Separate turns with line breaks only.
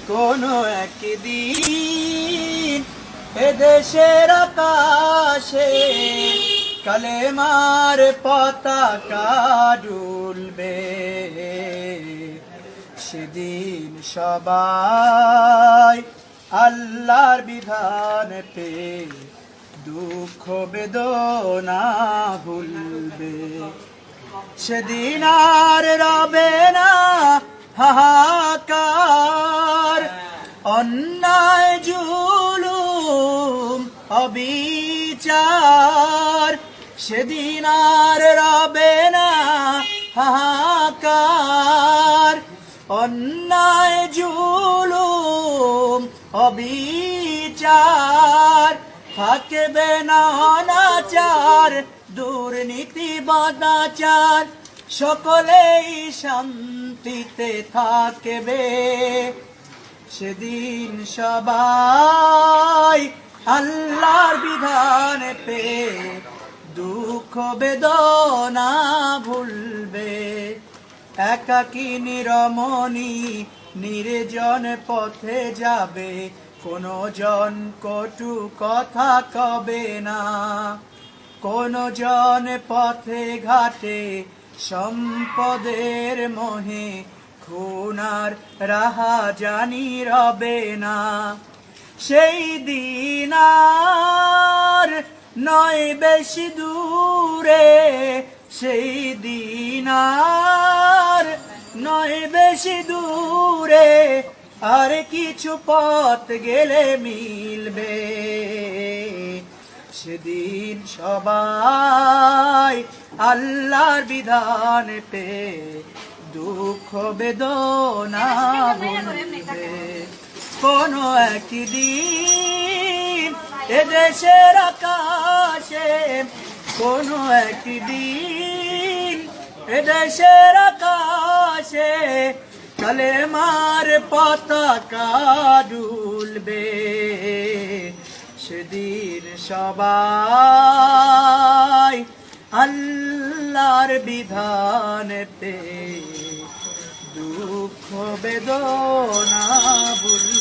কোনো একদিন এদেশের আকাশে কালেমার পতাকা ডুলবে, সেদিন সবাই আল্লাহর বিধান পেয়ে দুঃখ বেদনা ভুলবে। সেদিন আর রবে না হাহাকার, অন্যায় জুলুম অবিচার। সেদিন আর রবে না হাহাকার, অন্যায় জুলুম অবিচার। থাকবে না অনাচার, দুর্নীতি বদাচার, সকলেই শান্তিতে থাকবে। সেদিন সবাই আল্লাহর বিধান পেয়ে দুঃখ বেদনা ভুলবে। একাকিনী রমণী নির্জন পথে যাবে, কোনো জন কটু কথা কবে না। কোনো জন পথে ঘাটে সম্পদের মোহে খুনার রাহা জানি রবে না। সেই দিন আর নয় বেশি দূরে, সেই দিন আর নয় বেশি দূরে, আর কিছু পথ গেলে মিলবে। সেদিন সবাই আল্লাহর বিধান পেয়ে দুঃখ বেদনা ভুলবে। কোনো একদিন এদেশের আকাশে, কোনো একদিন এদেশের আকাশে কালেমার পতাকা ডুলবে। সেদিন সবাই আল্লাহর বিধান পেয়ে দুঃখ বেদনা ভুলবে।